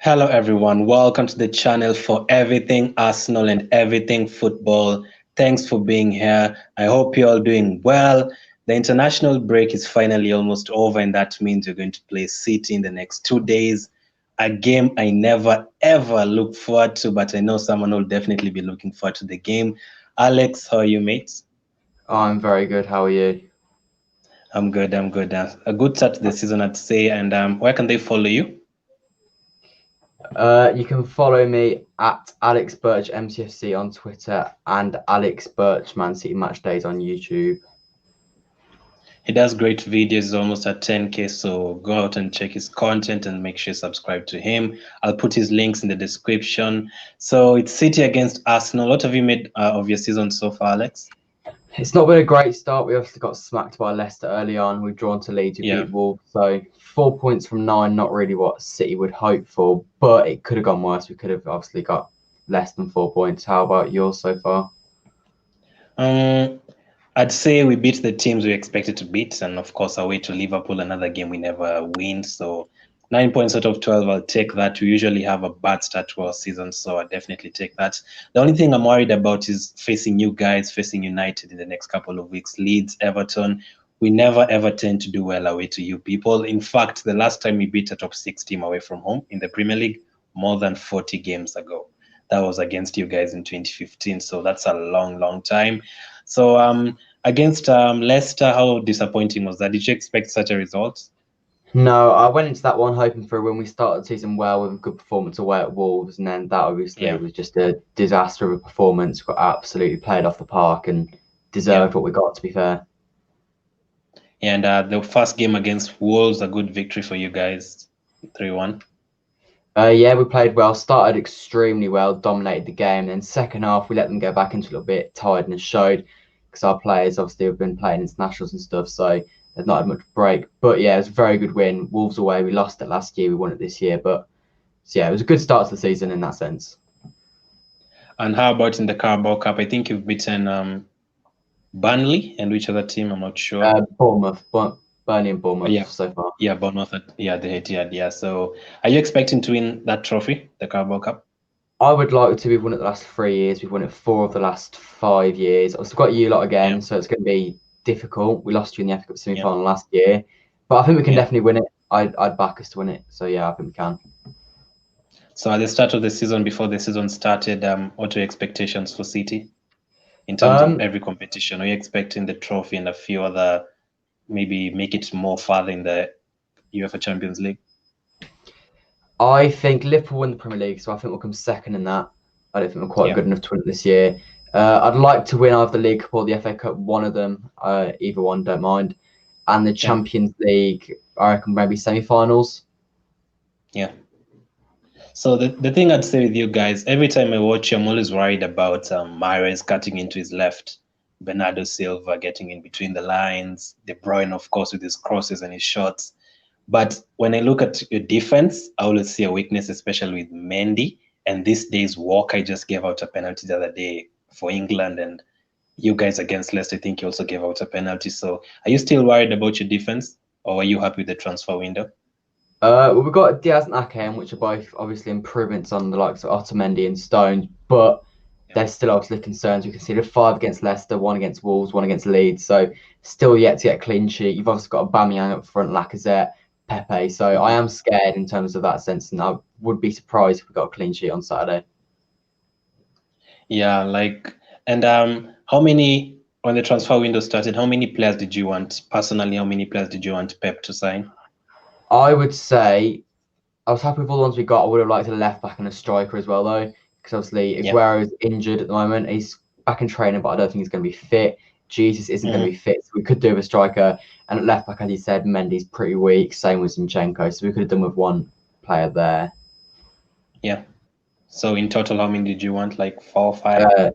Hello, everyone. Welcome to the channel for everything Arsenal and everything football. Thanks for being here. I hope you're all doing well. The international break is finally almost over, and that means you're going to play City in the next 2 days. A game I never ever look forward to, but I know someone will definitely be looking forward to the game. Alex, how are you, mate? I'm very good. How are you? I'm good. I'm good. A good start to the season, I'd say. And where can they follow you? You can follow me at Alex Birch MCFC on Twitter and Alex Birch Man City MatchDays on YouTube. He does great videos, he's almost at 10K, so go out and check his content and make sure you subscribe to him. I'll put his links in the description. So it's City against Arsenal. What have you made of your season so far, Alex? It's not been a great start. We obviously got smacked by Leicester early on. We've drawn to Leeds, we beat Wolves. So 4 points from 9, not really what City would hope for, but it could have gone worse. We could have obviously got less than 4 points. How about yours so far? I'd say we beat the teams we expected to beat, and of course, away to Liverpool, another game we never win. So 9 points out of 12, I'll take that. We usually have a bad start to our season, so I definitely take that. The only thing I'm worried about is facing you guys, facing United in the next couple of weeks, Leeds, Everton. We never ever tend to do well away to you people. In fact, the last time we beat a top 6 team away from home in the Premier League, more than 40 games ago. That was against you guys in 2015, so that's a long time. So against Leicester, how disappointing was that? Did you expect such a result? No, I went into that one hoping for a win. We started the season well with a good performance away at Wolves, and then that obviously was just a disaster of a performance. Got absolutely played off the park and deserved what we got, to be fair. And the first game against Wolves, a good victory for you guys, 3-1. Yeah, we played well, started extremely well, dominated the game. Then second half, we let them go back into a little bit tired, and it showed because our players obviously have been playing internationals and stuff, so there's not had much break. But yeah, it was a very good win. Wolves away, we lost it last year, we won it this year. But so yeah, it was a good start to the season in that sense. And how about in the Carabao Cup? I think you've beaten Burnley and which other team? I'm not sure. Bournemouth, Burnley and Bournemouth so far. Yeah, Bournemouth. The Etihad. Yeah. So, are you expecting to win that trophy, the Carabao Cup? I would like to. We've won it the last 3 years. We've won it 4 of the last 5 years. I've got you lot again, so it's going to be difficult. We lost you in the FA Cup semi-final last year, but I think we can definitely win it. I'd back us to win it. So yeah, I think we can. So at the start of the season, before the season started, what are your expectations for City in terms of every competition? Are you expecting the trophy and a few other, maybe make it more farther in the UEFA Champions League? I think Liverpool win the Premier League, so I think we'll come second in that. I don't think we're quite good enough to win it this year. I'd like to win either the League Cup or the FA Cup, one of them. Either one, don't mind. And the Champions League, I reckon maybe semi-finals. Yeah. So the thing I'd say with you guys, every time I watch you, I'm always worried about Mahrez cutting into his left, Bernardo Silva getting in between the lines, De Bruyne, of course, with his crosses and his shots. But when I look at your defense, I always see a weakness, especially with Mendy. And these days, Walker just gave out a penalty the other day for England. And you guys against Leicester, I think you also gave out a penalty. So are you still worried about your defense, or are you happy with the transfer window? Well, we've got Diaz and Ake, which are both obviously improvements on the likes of Otamendi and Stones, but there's still obviously concerns. We conceded 5 against Leicester, 1 against Wolves, 1 against Leeds, so still yet to get a clean sheet. You've obviously got Aubameyang up front, Lacazette, Pepe, so I am scared in terms of that sense, and I would be surprised if we got a clean sheet on Saturday. Yeah, and how many, when the transfer window started, how many players did you want? Personally, how many players did you want Pep to sign? I would say I was happy with all the ones we got. I would have liked a left back and a striker as well, though, because obviously Aguero is injured at the moment. He's back in training, but I don't think he's going to be fit. Jesus isn't going to be fit, so we could do with a striker. And at left back, as you said, Mendy's pretty weak. Same with Zinchenko, so we could have done with one player there. Yeah. So in total, how many did you want? Like 4 or 5?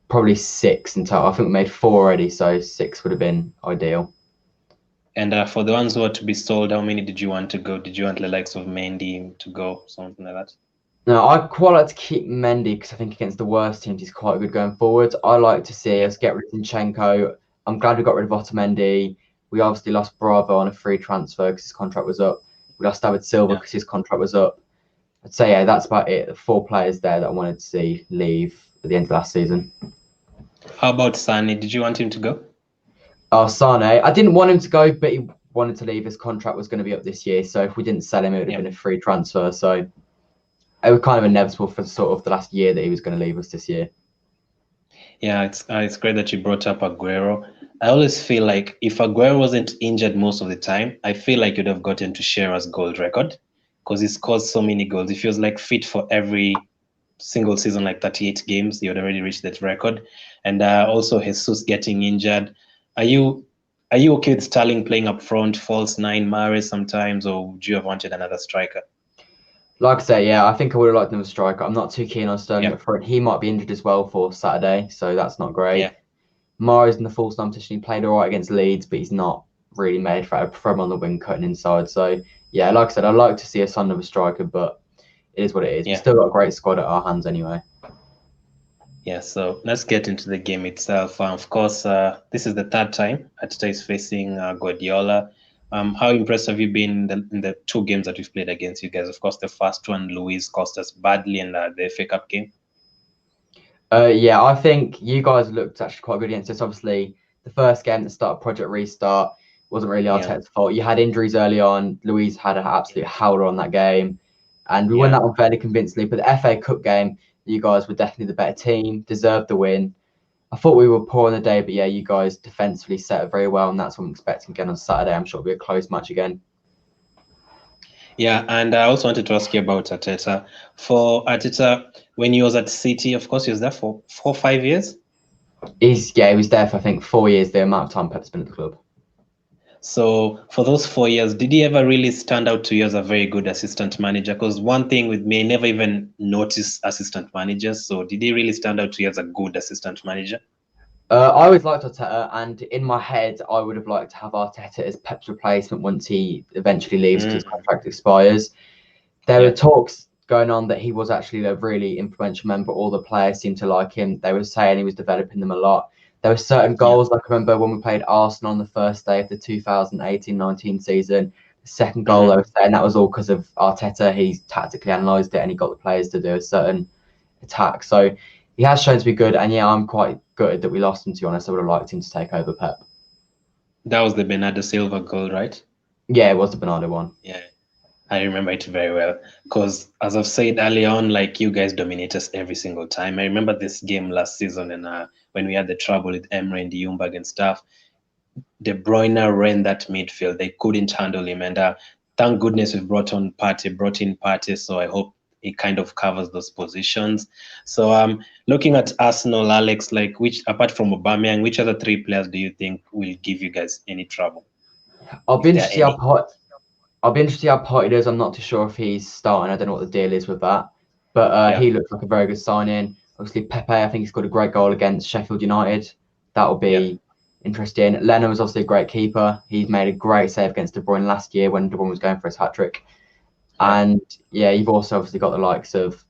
Probably 6 in total. I think we made 4 already, so 6 would have been ideal. And for the ones who are to be sold, how many did you want to go? Did you want the likes of Mendy to go, something like that? No, I'd quite like to keep Mendy because I think against the worst teams he's quite good going forward. I like to see us get rid of Zinchenko. I'm glad we got rid of Otamendi. We obviously lost Bravo on a free transfer because his contract was up. We lost David Silva because his contract was up. I'd say, yeah, that's about it. The 4 players there that I wanted to see leave at the end of last season. How about Sane? Did you want him to go? Oh, Sane. I didn't want him to go, but he wanted to leave. His contract was going to be up this year. So if we didn't sell him, it would have been a free transfer. So it was kind of inevitable for sort of the last year that he was going to leave us this year. Yeah, it's great that you brought up Aguero. I always feel like if Aguero wasn't injured most of the time, I feel like you'd have gotten to Shearer's goal record because he scores so many goals. He feels like fit for every single season, like 38 games. He would already reached that record. And also Jesus getting injured. Are you okay with Sterling playing up front, false nine, Mahrez sometimes, or would you have wanted another striker? Like I say, yeah, I think I would have liked another striker. I'm not too keen on Sterling up front. He might be injured as well for Saturday, so that's not great. Yeah. Mahrez in the false nine position, he played all right against Leeds, but he's not really made for it. I prefer him on the wing cutting inside. So, yeah, like I said, I'd like to see a son of a striker, but it is what it is. Yeah. We've still got a great squad at our hands anyway. Yeah, so let's get into the game itself. Of course, this is the third time Arteta is facing Guardiola. How impressed have you been in the 2 games that we've played against you guys? Of course, the first one, Luis cost us badly in the FA Cup game. Yeah, I think you guys looked actually quite good against us. Obviously, the first game that started Project Restart wasn't really Arteta's fault. You had injuries early on. Luis had an absolute howler on that game, and we won that one fairly convincingly. But the FA Cup game, you guys were definitely the better team, deserved the win. I thought we were poor on the day, but yeah, you guys defensively set up very well, and that's what I'm expecting again on Saturday. I'm sure it'll be a close match again. Yeah, and I also wanted to ask you about Arteta. For Arteta, when he was at City, of course, he was there for 4 or 5 years. He was there for I think 4 years. The amount of time Pep's been at the club. So for those 4 years, did he ever really stand out to you as a very good assistant manager? Because one thing with me, I never even noticed assistant managers. So did he really stand out to you as a good assistant manager? I always liked Arteta, and in my head, I would have liked to have Arteta as Pep's replacement once he eventually leaves because his contract expires. There were talks going on that he was actually a really influential member. All the players seemed to like him. They were saying he was developing them a lot. There were certain goals, like I remember when we played Arsenal on the first day of the 2018-19 season, the second goal, they were saying that was all because of Arteta. He tactically analysed it and he got the players to do a certain attack. So he has shown to be good. And yeah, I'm quite gutted that we lost him, to be honest. I would have liked him to take over Pep. That was the Bernardo Silva goal, right? Yeah, it was the Bernardo one. Yeah. I remember it very well because, as I've said early on, like you guys dominate us every single time. I remember this game last season, and when we had the trouble with Emre and Ljungberg and stuff, De Bruyne ran that midfield. They couldn't handle him, and thank goodness we brought in Partey. So I hope he kind of covers those positions. So looking at Arsenal, Alex, like which apart from Aubameyang, which other 3 players do you think will give you guys any trouble? I'll be interested to see how Partey does. I'm not too sure if he's starting. I don't know what the deal is with that. But he looks like a very good signing. Obviously, Pepe, I think he's got a great goal against Sheffield United. That will be interesting. Leno is obviously a great keeper. He's made a great save against De Bruyne last year when De Bruyne was going for his hat-trick. And yeah, you've also obviously got the likes of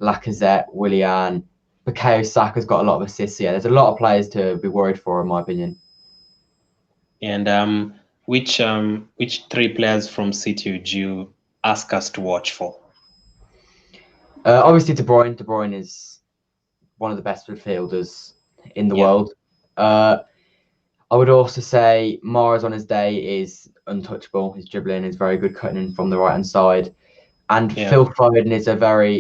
Lacazette, Willian, Bukayo Saka's got a lot of assists. Yeah, there's a lot of players to be worried for, in my opinion. And which 3 players from City would you ask us to watch for? Obviously, De Bruyne. De Bruyne is one of the best midfielders in the world. I would also say Mahrez on his day is untouchable. His dribbling is very good, cutting in from the right hand side. And Phil Foden is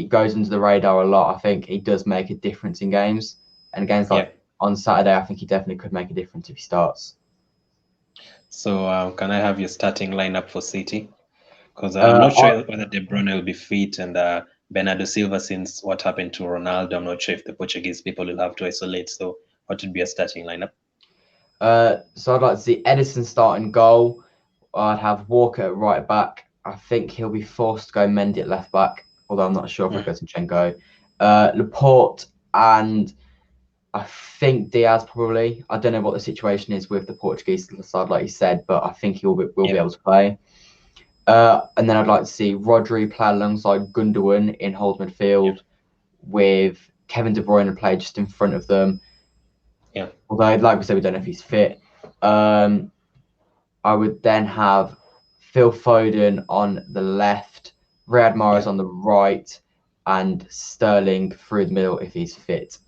goes under the radar a lot. I think he does make a difference in games. And against on Saturday, I think he definitely could make a difference if he starts. So can I have your starting lineup for City? Because I'm not sure whether De Bruyne will be fit and Bernardo Silva, since what happened to Ronaldo, I'm not sure if the Portuguese people will have to isolate. So what would be a starting lineup? So I'd like to see Edison starting goal. I'd have Walker at right back. I think he'll be forced to go Mendy at left back, although I'm not sure if I go to Zinchenko. Laporte and I think Diaz probably. I don't know what the situation is with the Portuguese side, like you said, but I think he will be able to play. And then I'd like to see Rodri play alongside Gundogan in hold midfield with Kevin De Bruyne play just in front of them. Yeah. Although, like we said, we don't know if he's fit. I would then have Phil Foden on the left Riyad Mahrez Yeah. on the right, and Sterling through the middle if he's fit.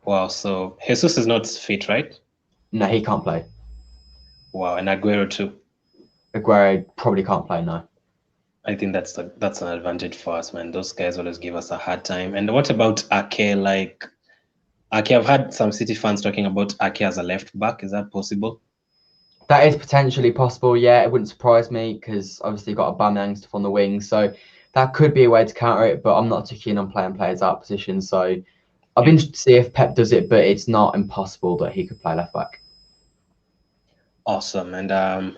Wow. So Jesus is not fit, right? No, he can't play. Wow. And Aguero too. Aguero probably can't play, no. I think that's an advantage for us, man. Those guys always give us a hard time. And what about Ake? Like Ake, I've had some City fans talking about Ake as a left back. Is that possible? That is potentially possible, yeah. It wouldn't surprise me because obviously you've got Aubameyang stuff on the wing, so that could be a way to counter it. But I'm not too keen on playing players out of position, so I'll be interested to see if Pep does it. But it's not impossible that he could play left back. Awesome. And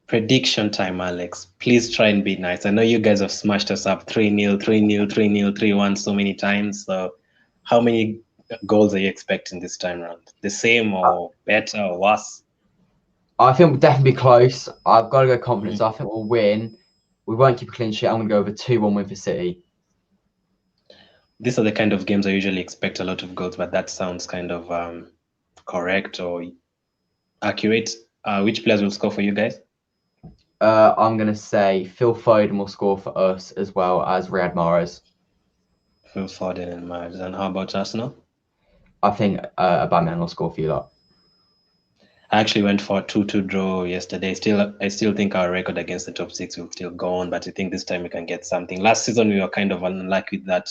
prediction time, Alex. Please try and be nice. I know you guys have smashed us up 3-0, 3-0, 3-0, 3-1 so many times. So how many goals are you expecting this time around? The same or better or worse? I think we'll definitely be close. I've got to go confidence. I think we'll win. We won't keep a clean sheet. I'm going to go over 2-1 win for City. These are the kind of games I usually expect a lot of goals, but that sounds kind of correct or accurate. Which players will score for you guys? I'm going to say Phil Foden will score for us as well as Riyad Mahrez. Phil Foden and Mahrez. And how about Arsenal? I think Aubameyang will score for you lot. I actually went for a 2-2 draw yesterday. I still think our record against the top six will still go on, but I think this time we can get something. Last season we were kind of unlucky with that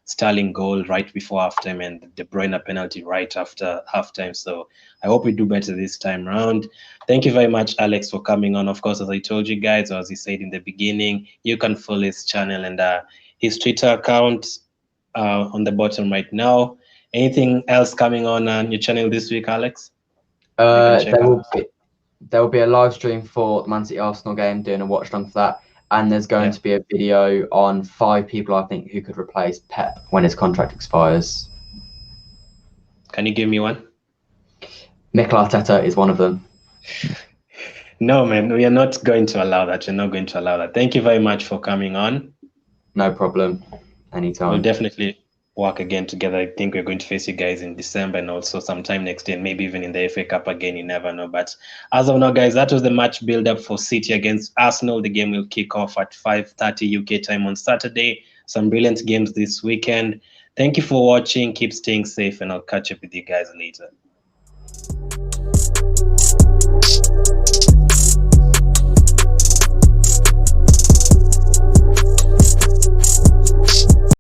Sterling goal right before halftime and the De Bruyne penalty right after halftime. So I hope we do better this time round. Thank you very much, Alex, for coming on. Of course, as I told you guys, or as he said in the beginning, you can follow his channel and his Twitter account on the bottom right now. Anything else coming on your channel this week, Alex? There will be a live stream for the Man City Arsenal game, doing a watch along for that, and there's going to be a video on 5 people I think who could replace Pep when his contract expires. Can you give me one? Mikel Arteta is one of them. No, man, we are not going to allow that. We're not going to allow that. Thank you very much for coming on. No problem. Anytime. We'll definitely work again together. I think we're going to face you guys in December and also sometime next year, maybe even in the FA Cup again. You never know. But as of now, guys, that was the match build-up for City against Arsenal. The game will kick off at 5:30 UK time on Saturday. Some brilliant games this weekend. Thank you for watching. Keep staying safe, and I'll catch up with you guys later.